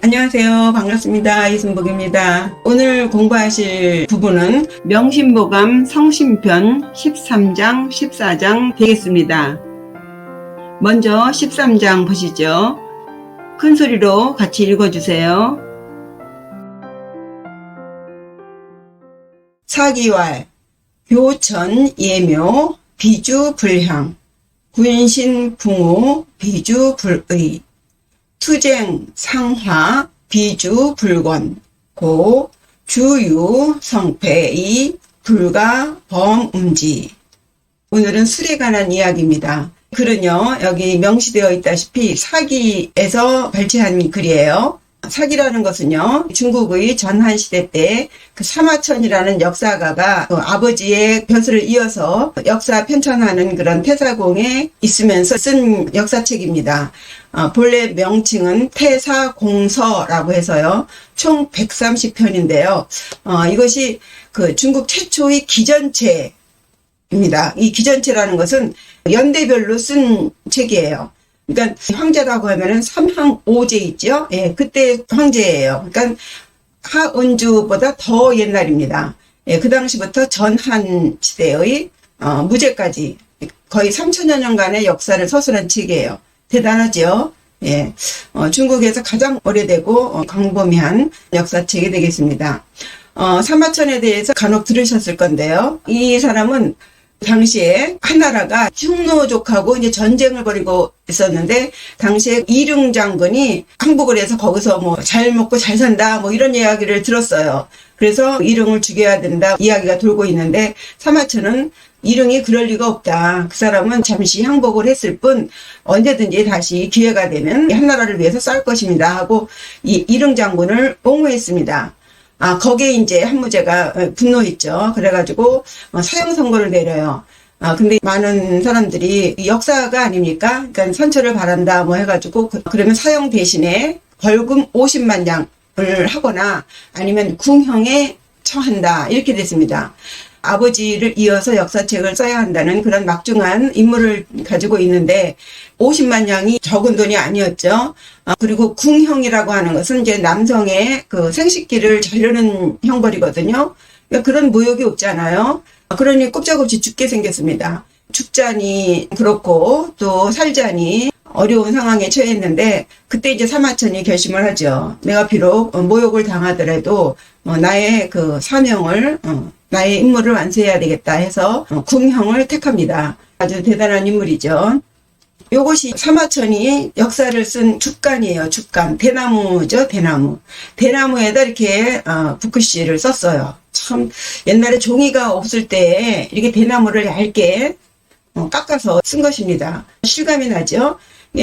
안녕하세요. 반갑습니다. 이순복입니다. 오늘 공부하실 부분은 명심보감 성심편 13장, 14장 되겠습니다. 먼저 13장 보시죠. 큰 소리로 같이 읽어주세요. 사기왈, 교천 예묘, 비주 불향, 군신 붕우, 비주 불의, 투쟁 상화, 비주 불권, 고 주유 성패이 불가 범음지. 오늘은 술에 관한 이야기입니다. 글은요, 여기 명시되어 있다시피 사기에서 발췌한 글이에요. 사기라는 것은요, 중국의 전한 시대 때 그 사마천이라는 역사가가 그 아버지의 벼슬을 이어서 역사 편찬하는 그런 태사공에 있으면서 쓴 역사책입니다. 본래 명칭은 태사공서라고 해서요, 총 130편인데요. 이것이 그 중국 최초의 기전체입니다. 이 기전체라는 것은 연대별로 쓴 책이에요. 그러니까 황제라고 하면은 삼항오제 있죠? 예, 그때 황제예요. 그러니까 하은주보다 더 옛날입니다. 예, 그 당시부터 전한 시대의 무제까지 거의 3000여 년간의 역사를 서술한 책이에요. 대단하죠? 예, 중국에서 가장 오래되고 광범위한 역사책이 되겠습니다. 사마천에 대해서 간혹 들으셨을 건데요. 이 사람은 당시에 한나라가 흉노족하고 이제 전쟁을 벌이고 있었는데, 당시에 이릉 장군이 항복을 해서 거기서 뭐 잘 먹고 잘 산다 뭐 이런 이야기를 들었어요. 그래서 이릉을 죽여야 된다 이야기가 돌고 있는데, 사마천은 이릉이 그럴 리가 없다. 그 사람은 잠시 항복을 했을 뿐 언제든지 다시 기회가 되면 한나라를 위해서 싸울 것입니다 하고 이 이릉 장군을 옹호했습니다. 거기에 이제 한무제가 분노했죠. 그래가지고 사형 선고를 내려요. 근데 많은 사람들이 역사가 아닙니까? 그러니까 선처를 바란다 뭐 해가지고 그러면 사형 대신에 벌금 50만 냥을 하거나 아니면 궁형에 처한다 이렇게 됐습니다. 아버지를 이어서 역사책을 써야 한다는 그런 막중한 임무를 가지고 있는데 50만 냥이 적은 돈이 아니었죠. 그리고 궁형이라고 하는 것은 이제 남성의 그 생식기를 자르는 형벌이거든요. 그러니까 그런 모욕이 없잖아요. 그러니 꼼짝없이 죽게 생겼습니다. 죽자니 그렇고 또 살자니 어려운 상황에 처했는데, 그때 이제 사마천이 결심을 하죠. 내가 비록 모욕을 당하더라도 나의 그 사명을 나의 임무를 완수해야 되겠다 해서 궁형을 택합니다. 아주 대단한 인물이죠. 요것이 사마천이 역사를 쓴 죽간이에요. 죽간. 대나무죠. 대나무. 대나무에다 이렇게 붓글씨를 썼어요. 참 옛날에 종이가 없을 때 이렇게 대나무를 얇게 깎아서 쓴 것입니다. 실감이 나죠.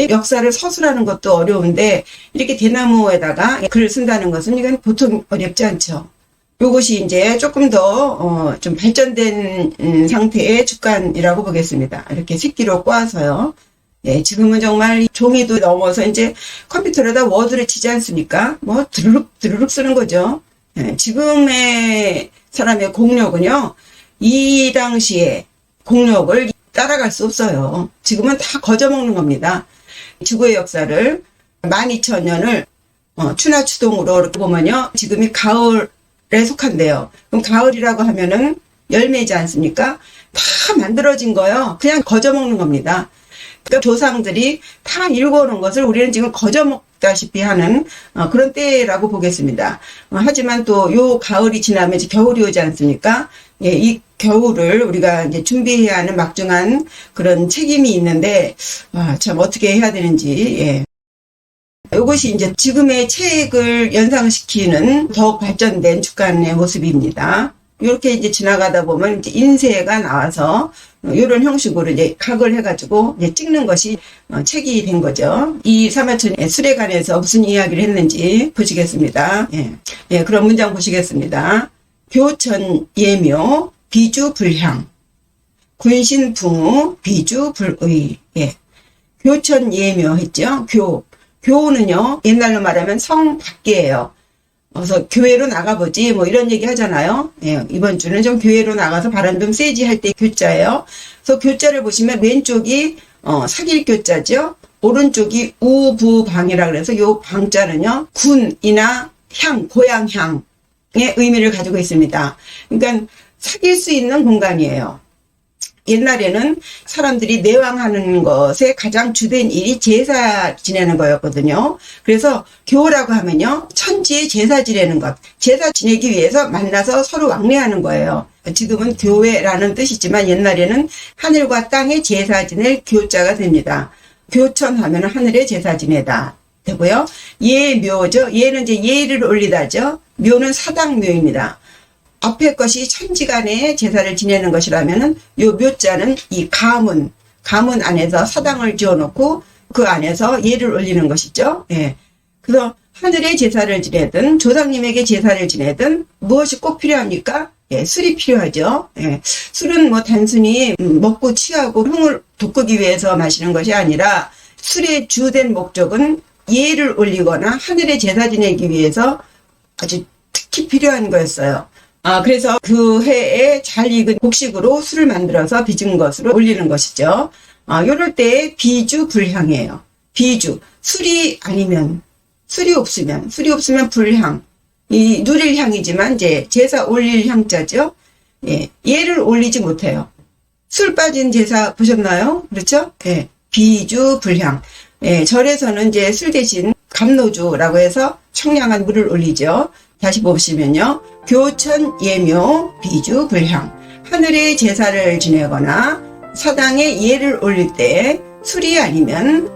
역사를 서술하는 것도 어려운데 이렇게 대나무에다가 글을 쓴다는 것은 이건 보통 어렵지 않죠. 요것이 이제 조금 더 좀 발전된 상태의 죽간이라고 보겠습니다. 이렇게 색기로 꼬아서요. 예, 지금은 정말 종이도 넘어서 이제 컴퓨터에다 워드를 치지 않습니까? 뭐 드르륵 쓰는 거죠. 예, 지금의 사람의 공력은요, 이 당시에 공력을 따라갈 수 없어요. 지금은 다 거저먹는 겁니다. 지구의 역사를 12,000년을 추나추동으로 이렇게 보면요, 지금이 가을에 속한대요. 그럼 가을이라고 하면은 열매지 않습니까? 다 만들어진 거요. 그냥 거저먹는 겁니다. 그러니까 조상들이 다 읽어놓은 것을 우리는 지금 거저먹다시피 하는 그런 때라고 보겠습니다. 하지만 또 요 가을이 지나면 이제 겨울이 오지 않습니까? 예, 이 겨울을 우리가 이제 준비해야 하는 막중한 그런 책임이 있는데, 참 어떻게 해야 되는지, 예. 이것이 이제 지금의 책을 연상시키는 더욱 발전된 죽간의 모습입니다. 이렇게 이제 지나가다 보면 이제 인쇄가 나와서 이런 형식으로 이제 각을 해가지고 이제 찍는 것이 책이 된 거죠. 이 사마천의 술에 관해서 무슨 이야기를 했는지 보시겠습니다. 예. 예, 그럼 문장 보시겠습니다. 교천 예묘, 비주 불향, 군신 붕우, 비주 불의. 예. 교천 예묘 했죠. 교우는요, 옛날로 말하면 성 밖이에요. 그래서 교회로 나가보지 뭐 이런 얘기 하잖아요. 예, 이번 주는 좀 교회로 나가서 바람 좀 쐬지 할 때 교자예요. 그래서 교자를 보시면 왼쪽이 사귈 교자죠. 오른쪽이 우부방이라 그래서 요 방자는요, 군이나 향, 고향향의 의미를 가지고 있습니다. 그러니까 사귈 수 있는 공간이에요. 옛날에는 사람들이 내왕하는 것에 가장 주된 일이 제사 지내는 거였거든요. 그래서 교라고 하면요, 천지에 제사 지내는 것, 제사 지내기 위해서 만나서 서로 왕래하는 거예요. 지금은 교회라는 뜻이지만 옛날에는 하늘과 땅에 제사 지낼 교자가 됩니다. 교천 하면 하늘에 제사 지내다 되고요. 예묘죠. 예는 이제 예를 올리다죠. 묘는 사당묘입니다. 앞에 것이 천지간에 제사를 지내는 것이라면은 요 묘자는 이 가문 안에서 사당을 지어놓고 그 안에서 예를 올리는 것이죠. 예. 그래서 하늘에 제사를 지내든 조상님에게 제사를 지내든 무엇이 꼭 필요합니까? 예, 술이 필요하죠. 예. 술은 뭐 단순히 먹고 취하고 흥을 돋구기 위해서 마시는 것이 아니라 술의 주된 목적은 예를 올리거나 하늘에 제사 지내기 위해서 아주 특히 필요한 거였어요. 그래서 그 해에 잘 익은 곡식으로 술을 만들어서 빚은 것으로 올리는 것이죠. 요럴 때 비주불향이에요. 비주. 술이 없으면 불향. 이 누릴 향이지만 이제 제사 올릴 향자죠. 예. 얘를 올리지 못해요. 술 빠진 제사 보셨나요? 그렇죠? 예. 비주불향. 예. 절에서는 이제 술 대신 감노주라고 해서 청량한 물을 올리죠. 다시 보시면요. 교천 예묘 비주 불향. 하늘에 제사를 지내거나 사당에 예를 올릴 때 술이 아니면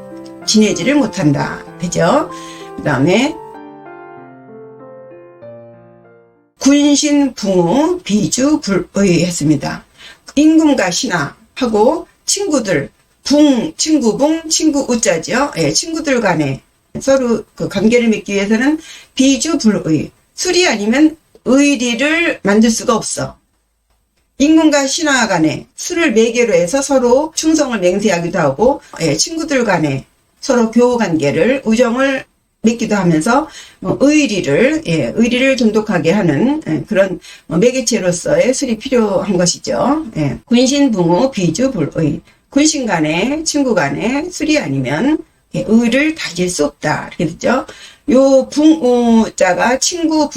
지내지를 못한다. 그죠? 그 다음에 군신붕우 비주 불의 했습니다. 임금과 신하하고 친구들, 친구붕, 친구 우자죠. 예, 친구들 간에 서로 그 관계를 맺기 위해서는 비주 불의. 술이 아니면 의리를 만들 수가 없어. 임금과 신하 간에 술을 매개로 해서 서로 충성을 맹세하기도 하고, 예, 친구들 간에 서로 교우관계를, 우정을 맺기도 하면서 의리를 존독하게 하는 그런 매개체로서의 술이 필요한 것이죠. 예. 군신붕우 비주불의. 군신 간에, 친구 간에 술이 아니면 의를 다질 수 없다. 이렇게 되죠. 요 붕우자가 친구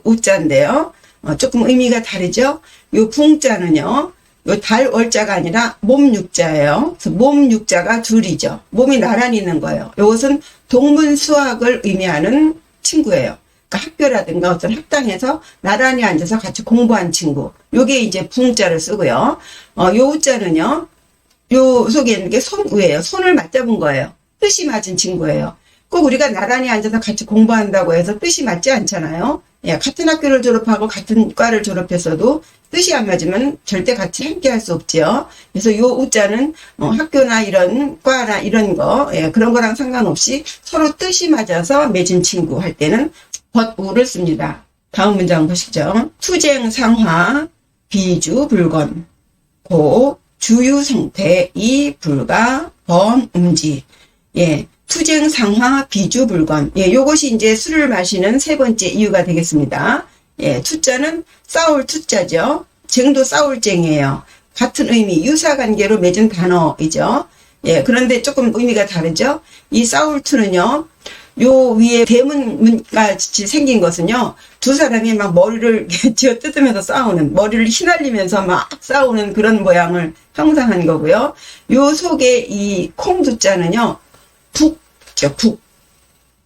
우자인데요. 조금 의미가 다르죠. 요 붕자는요, 요 달월자가 아니라 몸육자예요. 그래서 몸육자가 둘이죠. 몸이 나란히 있는 거예요. 요것은 동문수학을 의미하는 친구예요. 그러니까 학교라든가 어떤 학당에서 나란히 앉아서 같이 공부한 친구. 요게 이제 붕자를 쓰고요. 요 우자는요, 요 속에 있는 게 손우예요. 손을 맞잡은 거예요. 뜻이 맞은 친구예요. 꼭 우리가 나란히 앉아서 같이 공부한다고 해서 뜻이 맞지 않잖아요. 예, 같은 학교를 졸업하고 같은 과를 졸업했어도 뜻이 안 맞으면 절대 같이 함께 할 수 없지요. 그래서 요 우자는 학교나 이런 과나 이런 거, 예, 그런 거랑 상관없이 서로 뜻이 맞아서 맺은 친구 할 때는 벗우를 씁니다. 다음 문장 보시죠. 투쟁상화 비주불건 고 주유성태 이 불가 범음지. 예, 투쟁상화 비주불건. 예, 요것이 이제 술을 마시는 세 번째 이유가 되겠습니다. 예, 투자는 싸울 투자죠. 쟁도 싸울쟁이에요. 같은 의미, 유사관계로 맺은 단어이죠. 예, 그런데 조금 의미가 다르죠. 이 싸울 투는요, 요 위에 대문같이 생긴 것은요, 두 사람이 막 머리를 쥐어 뜯으면서 싸우는, 머리를 휘날리면서 막 싸우는 그런 모양을 형상한 거고요. 요 속에 이 콩두자는요, 북죠, 북.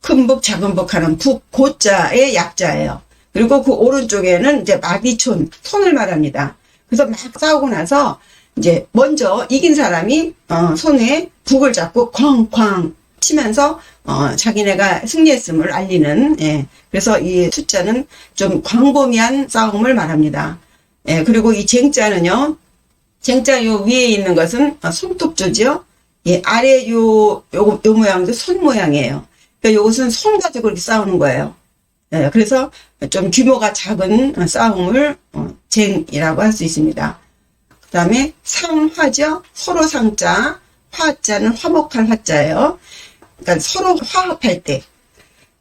큰 북, 작은 북 하는 북, 고자의 약자예요. 그리고 그 오른쪽에는 이제 마비촌, 손을 말합니다. 그래서 막 싸우고 나서 이제 먼저 이긴 사람이 손에 북을 잡고 쾅쾅 치면서 자기네가 승리했음을 알리는, 예. 그래서 이 숫자는 좀 광범위한 싸움을 말합니다. 예. 그리고 이 쟁자는요, 쟁자 요 위에 있는 것은 손톱조지요. 예. 아래 요 모양도 손 모양이에요. 그러니까 요것은 손 가지고 이렇게 싸우는 거예요. 예. 그래서 좀 규모가 작은 싸움을 쟁이라고 할 수 있습니다. 그 다음에 상화죠. 서로 상자, 화자는 화목할 화자예요. 그러니까 서로 화합할 때,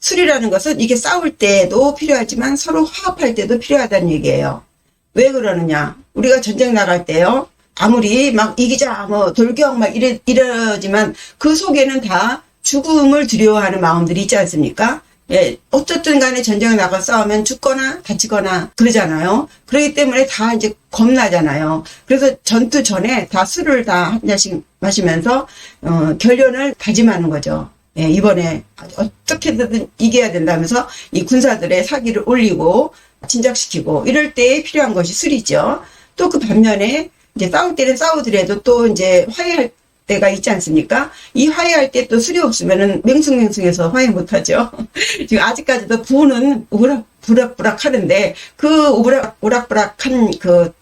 술이라는 것은 이게 싸울 때도 필요하지만 서로 화합할 때도 필요하다는 얘기예요. 왜 그러느냐? 우리가 전쟁 나갈 때요, 아무리 막 이기자, 뭐, 돌격, 막 이러지만 그 속에는 다 죽음을 두려워하는 마음들이 있지 않습니까? 예, 어쨌든 간에 전쟁에 나가 싸우면 죽거나 다치거나 그러잖아요. 그렇기 때문에 다 이제 겁나잖아요. 그래서 전투 전에 다 술을 다 한 잔씩 마시면서, 결연을 다짐하는 거죠. 예, 이번에 어떻게든 이겨야 된다면서 이 군사들의 사기를 올리고 진작시키고 이럴 때에 필요한 것이 술이죠. 또 그 반면에 이제 싸울 때는 싸우더라도 또 이제 화해할 때가 있지 않습니까? 이 화해할 때 또 술이 없으면은 맹숭맹숭해서 화해 못하죠. 지금 아직까지도 부는 우락부락 하는데 그 우락부락한 그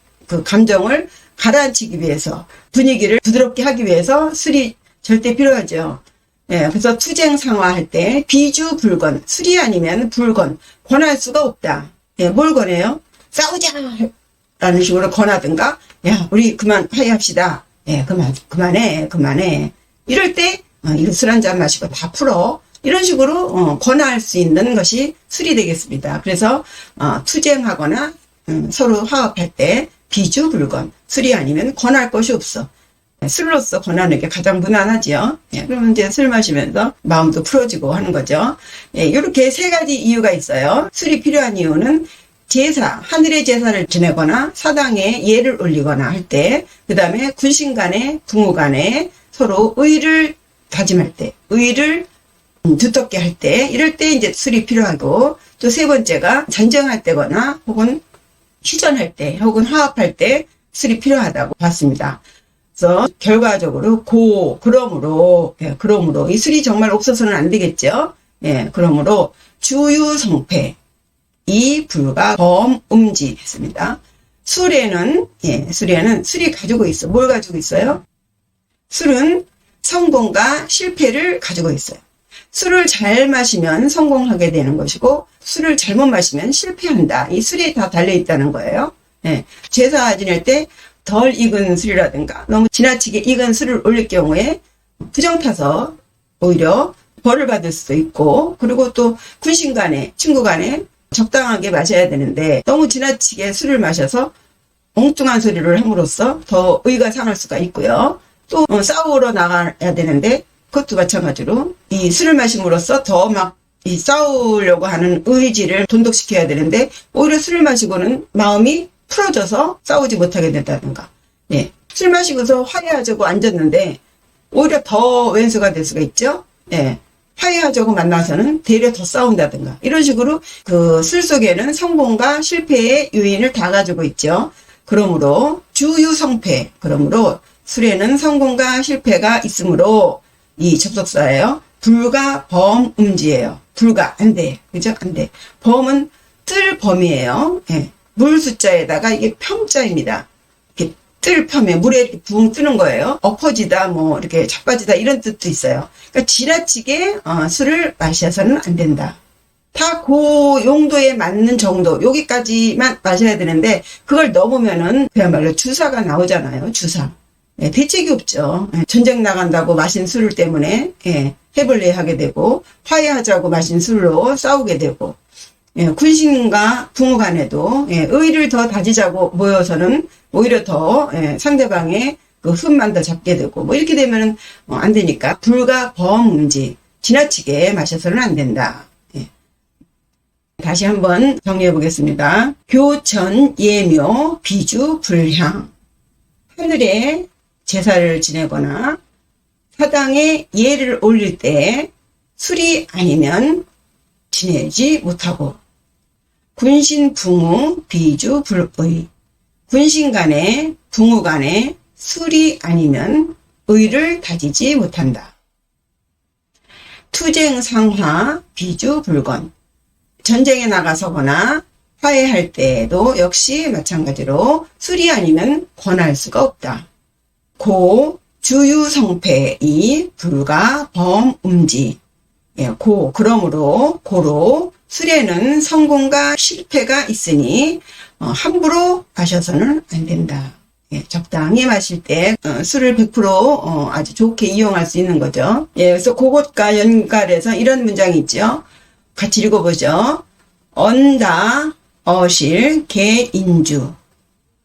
감정을 가라앉히기 위해서 분위기를 부드럽게 하기 위해서 술이 절대 필요하죠. 예, 그래서 투쟁상화할 때 비주불권, 술이 아니면 불권, 권할 수가 없다. 예, 뭘 권해요? 싸우자! 라는 식으로 권하든가, 야, 우리 그만 화해합시다. 예, 그만해. 이럴 때, 이거 술 한잔 마시고 다 풀어. 이런 식으로, 권할 수 있는 것이 술이 되겠습니다. 그래서, 투쟁하거나, 서로 화합할 때 비주불권, 술이 아니면 권할 것이 없어. 술로서 권하는 게 가장 무난하지요. 예, 그러면 이제 술 마시면서 마음도 풀어지고 하는 거죠. 예, 이렇게 세 가지 이유가 있어요. 술이 필요한 이유는 제사, 하늘의 제사를 지내거나 사당에 예를 올리거나 할 때, 그 다음에 군신 간에, 부모 간에 서로 의를 다짐할 때, 의를 두텁게 할 때, 이럴 때 이제 술이 필요하고, 또 세 번째가 전쟁할 때거나 혹은 휴전할 때, 혹은 화합할 때 술이 필요하다고 봤습니다. 그래서 결과적으로 그러므로 이 술이 정말 없어서는 안 되겠죠. 예, 그러므로 주유성패 이 불가 범음지 했습니다. 술에는 술이 가지고 있어. 뭘 가지고 있어요? 술은 성공과 실패를 가지고 있어요. 술을 잘 마시면 성공하게 되는 것이고 술을 잘못 마시면 실패한다. 이 술에 다 달려 있다는 거예요. 예, 제사 지낼 때 덜 익은 술이라든가 너무 지나치게 익은 술을 올릴 경우에 부정 타서 오히려 벌을 받을 수도 있고, 그리고 또 군신 간에 친구 간에 적당하게 마셔야 되는데 너무 지나치게 술을 마셔서 엉뚱한 소리를 함으로써 더 의가 상할 수가 있고요. 또 싸우러 나가야 되는데 그것도 마찬가지로 이 술을 마심으로써 더 막 이 싸우려고 하는 의지를 돈독시켜야 되는데 오히려 술을 마시고는 마음이 풀어져서 싸우지 못하게 된다든가. 예. 술 마시고서 화해하자고 앉았는데 오히려 더 왼수가 될 수가 있죠. 예. 화해하자고 만나서는 되려 더 싸운다든가. 이런 식으로 그 술 속에는 성공과 실패의 요인을 다 가지고 있죠. 그러므로 주유성패. 그러므로 술에는 성공과 실패가 있으므로 이 접속사예요. 불가 범음지예요. 불가 안 돼. 그죠? 안 돼. 범은 뜰 범이에요. 예. 물 숫자에다가 이게 평자입니다. 이렇게 뜰 펴에 물에 이렇게 붕 뜨는 거예요. 엎어지다, 뭐 이렇게 자빠지다 이런 뜻도 있어요. 그러니까 지나치게 술을 마셔서는 안 된다. 다 그 용도에 맞는 정도, 여기까지만 마셔야 되는데 그걸 넘으면은 그야말로 주사가 나오잖아요. 주사. 예, 대책이 없죠. 예, 전쟁 나간다고 마신 술 때문에 해벌레 하게 되고 화해하자고 마신 술로 싸우게 되고. 예, 군신과 부모 간에도 의의를 더 다지자고 모여서는 오히려 더 상대방의 그 흠만 더 잡게 되고 뭐 이렇게 되면은 안 되니까 불가 범음지 지나치게 마셔서는 안 된다. 예. 다시 한번 정리해 보겠습니다. 교천 예묘 비주 불향 하늘에 제사를 지내거나 사당에 예를 올릴 때 술이 아니면 지내지 못하고 군신 붕우 비주 불의 군신 간에 붕우 간에 술이 아니면 의를 다지지 못한다. 투쟁 상화 비주 불건 전쟁에 나가서거나 화해할 때에도 역시 마찬가지로 술이 아니면 권할 수가 없다. 고 주유성패이 불가 범음지 그러므로 고로 술에는 성공과 실패가 있으니 함부로 마셔서는 안 된다. 예, 적당히 마실 때 술을 100% 아주 좋게 이용할 수 있는 거죠. 예, 그래서 그것과 연결해서 이런 문장이 있죠. 같이 읽어보죠. 언다 어실 개인주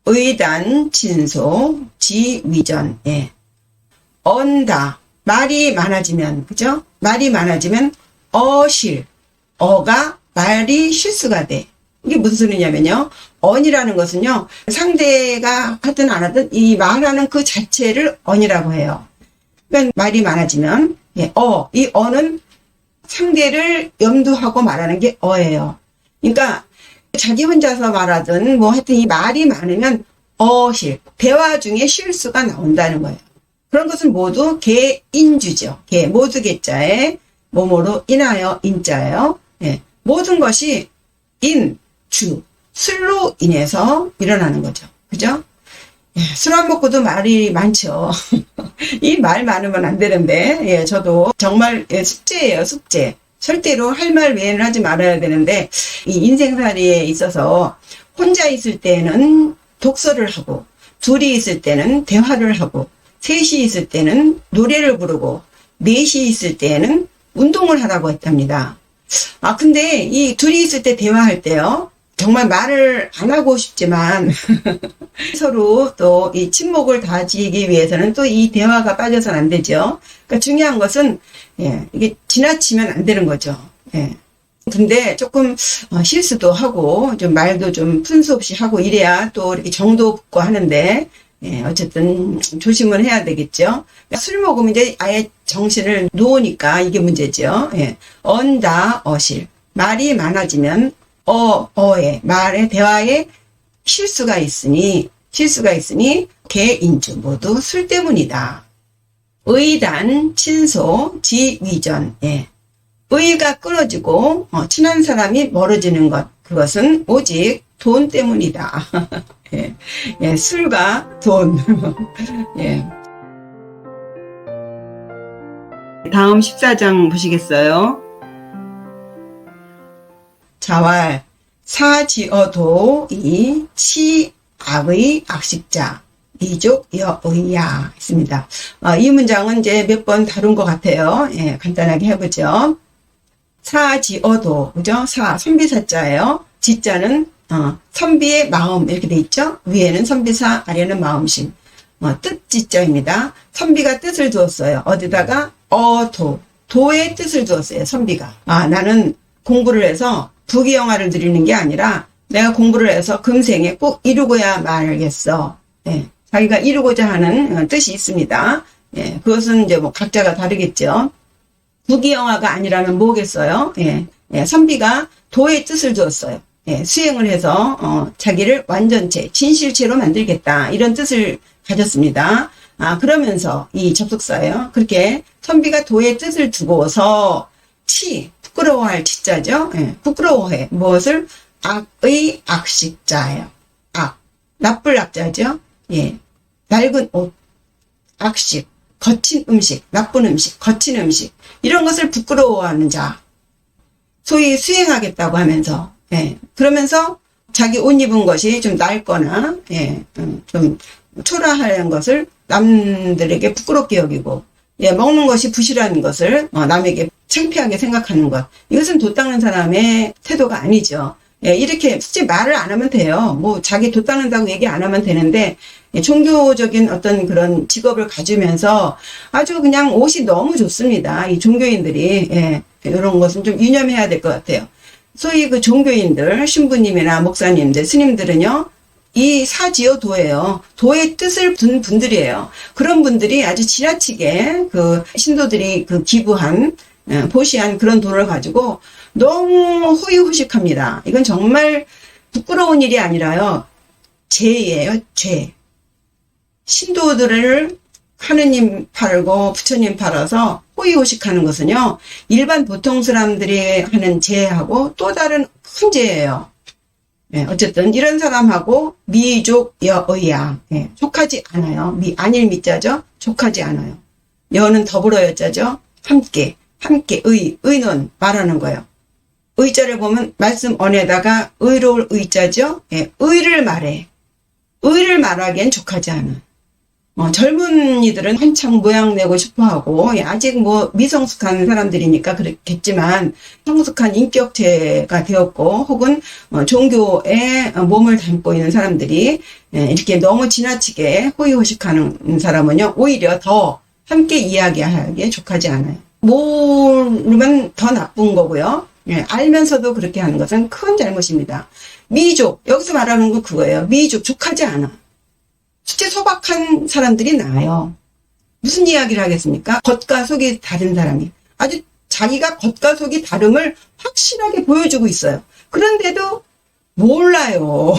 의단, 친소, 지위전. 예. 언다. 말이 많아지면, 그죠? 말이 많아지면 어실. 어가 말이 실수가 돼. 이게 무슨 소리냐면요. 언이라는 것은요. 상대가 하든 안 하든 이 말하는 그 자체를 언이라고 해요. 그러니까 말이 많아지면 예, 이 어는 상대를 염두하고 말하는 게 어예요. 그러니까 자기 혼자서 말하든 뭐 하여튼 이 말이 많으면 어실. 대화 중에 실수가 나온다는 거예요. 그런 것은 모두 개인주죠. 모두 개자에 뭐뭐로 인하여 인자예요. 예, 모든 것이 주, 술로 인해서 일어나는 거죠. 그죠? 예, 술 안 먹고도 말이 많죠. 이 말 많으면 안 되는데, 예, 저도 정말 숙제예요, 숙제. 절대로 할 말 외에는 하지 말아야 되는데, 이 인생살이에 있어서 혼자 있을 때는 독서를 하고, 둘이 있을 때는 대화를 하고, 셋이 있을 때는 노래를 부르고, 넷이 있을 때는 운동을 하라고 했답니다. 근데 이 둘이 있을 때 대화할 때요. 정말 말을 안 하고 싶지만 서로 또 이 친목을 다지기 위해서는 또 이 대화가 빠져서는 안 되죠. 그러니까 중요한 것은 예, 이게 지나치면 안 되는 거죠. 예. 근데 조금 실수도 하고 좀 말도 좀 푼수 없이 하고 이래야 또 이렇게 정도 붙고 하는데 예, 어쨌든 조심을 해야 되겠죠. 술 먹으면 이제 아예 정신을 놓으니까 이게 문제죠. 예. 언다 어실. 말이 많아지면 말에 대화에 실수가 있으니 개인주 모두 술 때문이다. 의단, 친소, 지위전. 예. 의가 끊어지고 친한 사람이 멀어지는 것. 그것은 오직 돈 때문이다. 예. 예, 술과 돈. 예. 다음 14장 보시겠어요? 자왈 사지어도 이 치악의 악식자 이족 여의야 있습니다. 이 문장은 이제 몇 번 다룬 것 같아요. 예, 간단하게 해보죠. 사지어도 그죠? 선비사자예요. 지자는 선비의 마음 이렇게 돼 있죠. 위에는 선비사, 아래는 마음심. 뜻지자입니다. 선비가 뜻을 두었어요. 어디다가 도의 뜻을 두었어요. 선비가. 나는 공부를 해서 부귀영화를 누리는 게 아니라 내가 공부를 해서 금생에 꼭 이루고야 말겠어. 예, 자기가 이루고자 하는 뜻이 있습니다. 예, 그것은 이제 뭐 각자가 다르겠죠. 부귀영화가 아니라면 뭐겠어요? 예, 선비가 도의 뜻을 두었어요. 예, 수행을 해서 자기를 완전체, 진실체로 만들겠다. 이런 뜻을 가졌습니다. 그러면서 이 접속사예요. 그렇게 선비가 도의 뜻을 두고서 부끄러워할 치자죠. 예, 부끄러워해. 무엇을? 악의 악식자예요. 나쁠 악자죠. 예, 낡은 옷, 악식, 거친 음식, 나쁜 음식, 거친 음식 이런 것을 부끄러워하는 자. 소위 수행하겠다고 하면서 그러면서 자기 옷 입은 것이 좀 낡거나 좀 초라한 것을 남들에게 부끄럽게 여기고 먹는 것이 부실한 것을 남에게 창피하게 생각하는 것. 이것은 돛 닦는 사람의 태도가 아니죠. 이렇게 솔직히 말을 안 하면 돼요. 뭐 자기 돛 닦는다고 얘기 안 하면 되는데 종교적인 어떤 그런 직업을 가지면서 아주 그냥 옷이 너무 좋습니다. 이 종교인들이 이런 것은 좀 유념해야 될 것 같아요. 소위 그 종교인들, 신부님이나 목사님들, 스님들은요. 이 사지어도예요. 도의 뜻을 둔 분들이에요. 그런 분들이 아주 지나치게 그 신도들이 그 기부한 보시한 그런 돈을 가지고 너무 호의호식합니다. 이건 정말 부끄러운 일이 아니라요. 죄예요. 죄. 신도들을 하느님 팔고 부처님 팔아서 호의호식하는 것은요. 일반 보통 사람들이 하는 죄하고 또 다른 큰 죄예요. 어쨌든 이런 사람하고 미족 여의야. 족하지 않아요. 아닐 미자죠. 족하지 않아요. 여는 더불어 여자죠. 함께 의는 말하는 거예요. 의자를 보면 말씀 언에다가 의로울 의자죠. 의를 말해. 의를 말하기엔 족하지 않아. 젊은이들은 한창 모양 내고 싶어 하고, 아직 뭐 미성숙한 사람들이니까 그렇겠지만, 성숙한 인격체가 되었고, 혹은 종교에 몸을 담고 있는 사람들이 이렇게 너무 지나치게 호의호식하는 사람은요, 오히려 더 함께 이야기하기에 족하지 않아요. 모르면 더 나쁜 거고요. 알면서도 그렇게 하는 것은 큰 잘못입니다. 미족, 여기서 말하는 거 그거예요. 미족, 족하지 않아. 실제 소박한 사람들이 나아요. 무슨 이야기를 하겠습니까? 겉과 속이 다른 사람이 아주 자기가 겉과 속이 다름을 확실하게 보여주고 있어요. 그런데도 몰라요.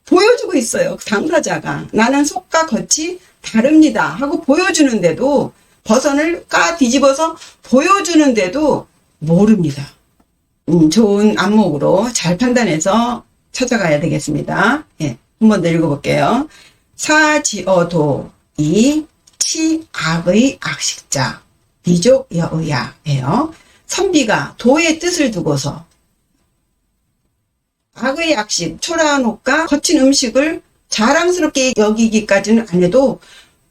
보여주고 있어요. 당사자가. 나는 속과 겉이 다릅니다 하고 보여주는데도, 버선을 까 뒤집어서 보여주는데도 모릅니다. 좋은 안목으로 잘 판단해서 찾아가야 되겠습니다. 예, 한 번 더 읽어볼게요. 사지어도이 치악의 악식자 비족 여의야예요. 선비가 도의 뜻을 두고서 악의 악식, 초라한 옷과 거친 음식을 자랑스럽게 여기기까지는 안 해도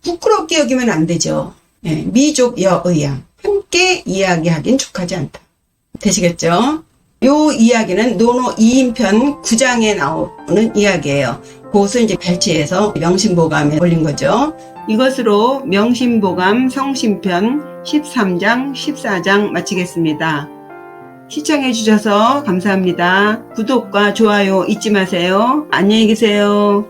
부끄럽게 여기면 안 되죠. 예, 미족 여의야, 함께 이야기하긴 족하지 않다. 되시겠죠? 요 이야기는 논어 2인편 9장에 나오는 이야기예요. 그것을 이제 발췌해서 명심보감에 올린 거죠. 이것으로 명심보감 성심편 13장, 14장 마치겠습니다. 시청해 주셔서 감사합니다. 구독과 좋아요 잊지 마세요. 안녕히 계세요.